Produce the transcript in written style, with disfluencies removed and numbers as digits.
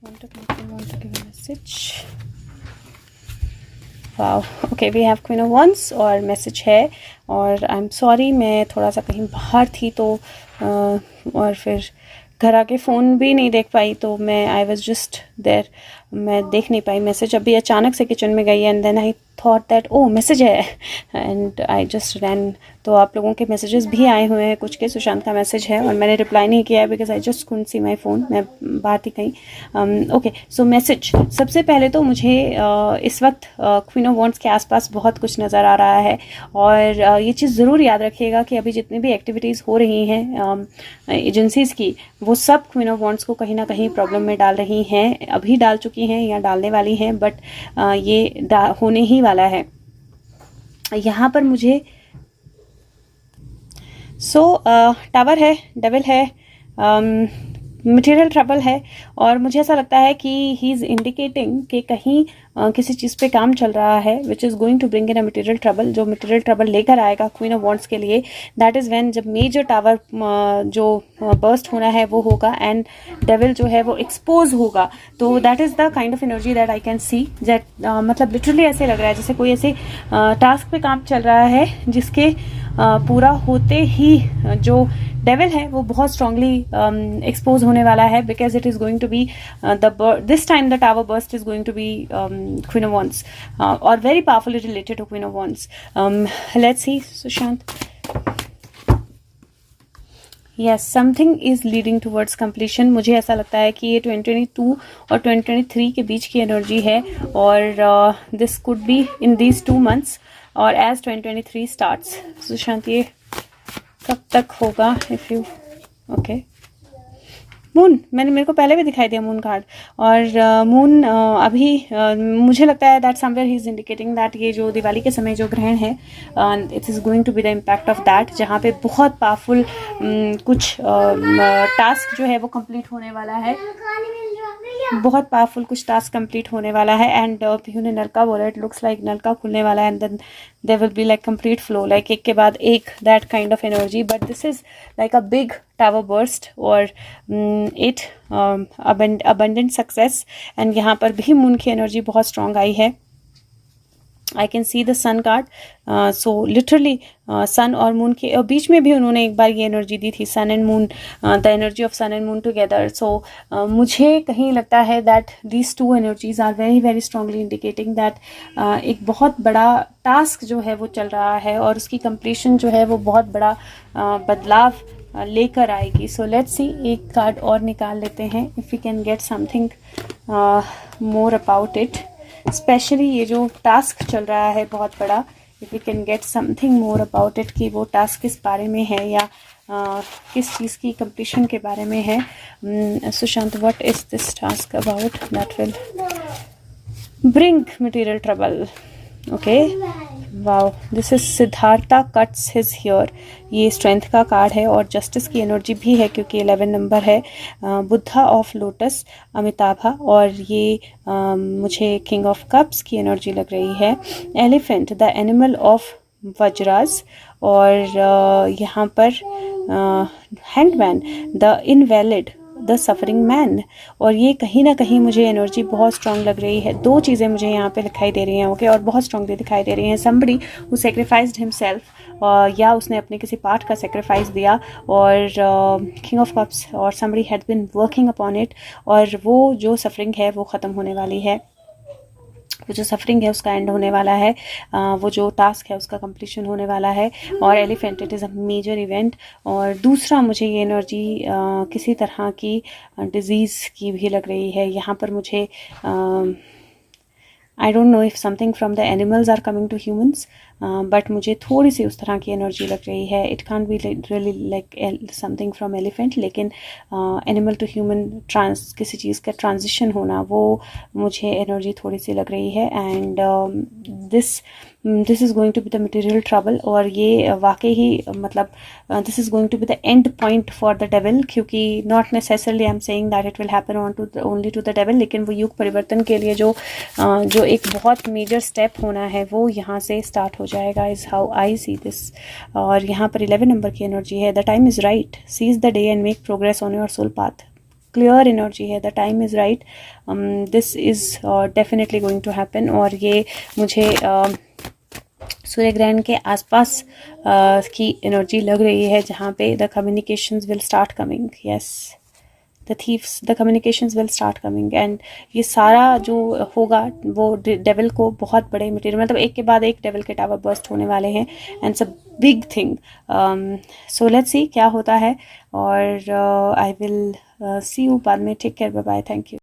want to give a message. Wow, okay, we have queen of wands और message है। और I am sorry, मैं थोड़ा सा कहीं बाहर थी तो और फिर घर आके फ़ोन भी नहीं देख पाई, तो मैं आई वॉज जस्ट देयर, मैं देख नहीं पाई मैसेज। अभी अचानक से किचन में गई and then I thought that oh message है एंड आई जस्ट रैन। तो आप लोगों के मैसेजेस भी आए हुए हैं कुछ के, सुशांत का मैसेज है और मैंने रिप्लाई नहीं किया है because I just couldn't see my phone, मैं बाहर थी कहीं। ओके, सो मैसेज। सबसे पहले तो मुझे इस वक्त क्वीन ऑफ वॉन्ड्स के आसपास बहुत कुछ नज़र आ रहा है और ये चीज़ ज़रूर याद रखिएगा कि अभी जितनी भी एक्टिविटीज़ हो रही हैं एजेंसीज़ की, वो सब क्वीन ऑफ वॉन्ड्स को कहीं ना कहीं प्रॉब्लम में डाल रही हैं, अभी डाल चुकी हैं या डालने वाली हैं, बट ये होने ही वाला है। यहाँ पर मुझे टावर है, डेविल है, मटेरियल ट्रबल है और मुझे ऐसा लगता है कि ही इज़ इंडिकेटिंग कि कहीं किसी चीज़ पे काम चल रहा है which is going to bring in a material trouble. जो मटेरियल ट्रबल लेकर आएगा क्वीन ऑफ वॉन्ड्स के लिए, दैट इज़ व्हेन जब मेजर टावर जो बर्स्ट होना है वो होगा एंड डेविल जो है वो एक्सपोज होगा। तो that is the kind of energy that I can see that, मतलब लिटरली ऐसे लग रहा है जैसे कोई ऐसे टास्क पे काम चल रहा है जिसके पूरा होते ही जो डेविल है वो बहुत स्ट्रांगली एक्सपोज होने वाला है because it is going to be this time the tower burst is going to be queen of wands और very powerfully related to queen of wands. Let's see Sushant. Yes, something is leading towards completion. मुझे ऐसा लगता है कि ये 2022 और 2023 के बीच की एनर्जी है और this could be in these 2 months और एज 2023 स्टार्ट्स। सुशांत, ये कब तक होगा? इफ़ यू ओके, मून, मेरे को पहले भी दिखाई दिया मून कार्ड और मून अभी मुझे लगता है दैट समवेयर ही इज इंडिकेटिंग दैट ये जो दिवाली के समय जो ग्रहण है it is going to be the impact of that, जहाँ पे बहुत पावरफुल कुछ टास्क जो है वो कंप्लीट होने वाला है, बहुत पावरफुल कुछ टास्क कंप्लीट होने वाला है। एंड पीहू ने नलका बोला, इट लुक्स लाइक नलका खुलने वाला है and then there will be like complete flow, like एक के बाद एक, that kind of energy. But this is like a big tower burst और इट अबंडेंट सक्सेस। एंड यहाँ पर भी मून की एनर्जी बहुत स्ट्रांग आई है। I can see the sun card, so literally sun और मून के बीच में भी उन्होंने एक बार ये एनर्जी दी थी, sun and moon, the energy of sun and moon together. So मुझे कहीं लगता है that these 2 energies are very very strongly indicating that एक बहुत बड़ा टास्क जो है वो चल रहा है और उसकी कंप्लीशन जो है वो बहुत बड़ा बदलाव लेकर आएगी। सो लेट्स सी, एक कार्ड और निकाल लेते हैं, if you can get something more about it, specially ये जो टास्क चल रहा है बहुत बड़ा, if you can get something more about it कि वो टास्क किस बारे में है या किस चीज़ की कंप्लीशन के बारे में है। Sushant, what is this task about that will bring material trouble? Okay, wow, this is Siddhartha cuts his hair. ये स्ट्रेंथ का कार्ड है और जस्टिस की एनर्जी भी है क्योंकि 11 नंबर है। बुद्धा ऑफ लोटस, अमिताभा, और ये मुझे किंग ऑफ कप्स की एनर्जी लग रही है। एलिफेंट, द एनिमल ऑफ वज्राज, और यहाँ पर hangman, the invalid, the suffering man. और ये कहीं ना कहीं मुझे एनर्जी बहुत स्ट्रांग लग रही है। 2 चीज़ें मुझे यहाँ पे दिखाई दे रही हैं, ओके, और बहुत स्ट्रांगली दिखाई दे रही हैं। समबडी हु सैक्रिफाइस्ड हिमसेल्फ, या उसने अपने किसी पार्ट का सेक्रीफाइस दिया, और किंग ऑफ कप्स, और somebody had been working upon it, और वो जो सफरिंग है वो ख़त्म होने वाली है, वो जो सफरिंग है उसका एंड होने वाला है, वो जो टास्क है उसका कंप्लीशन होने वाला है। और elephant, it is a major event. और दूसरा, मुझे ये एनर्जी किसी तरह की डिजीज़ की भी लग रही है। यहाँ पर मुझे I don't know if something from the animals are coming to humans, but मुझे थोड़ी सी उस तरह की एनर्जी लग रही है। It can't be really like something from elephant, लेकिन एनिमल टू ह्यूमन किसी चीज़ का ट्रांजिशन होना, वो मुझे एनर्जी थोड़ी सी लग रही है। And this is going to be the material trouble, और ये वाकई ही मतलब this is going to be the end point for the devil, क्योंकि not necessarily I am saying that it will happen only to the devil, लेकिन वो युग परिवर्तन के लिए जो एक बहुत मेजर स्टेप होना है वो यहाँ से स्टार्ट हो जाएगा, is how I see this. और यहाँ पर 11 नंबर की एनर्जी है। The time is right, seize the day and make progress on your soul path. Clear energy है, the time is right, this is definitely going to happen. और ये मुझे सूर्य ग्रहण के आसपास की एनर्जी लग रही है, जहाँ पे the communications will start coming, yes, the thieves, the communications will start coming. And ये सारा जो होगा वो डेविल को बहुत बड़े मटेरियल, मतलब एक के बाद एक डेविल के टावर बर्स्ट होने वाले हैं, and it's a big thing. So let's see क्या होता है, और आई विल सी यू बाद में। Take care, bye bye, thank you.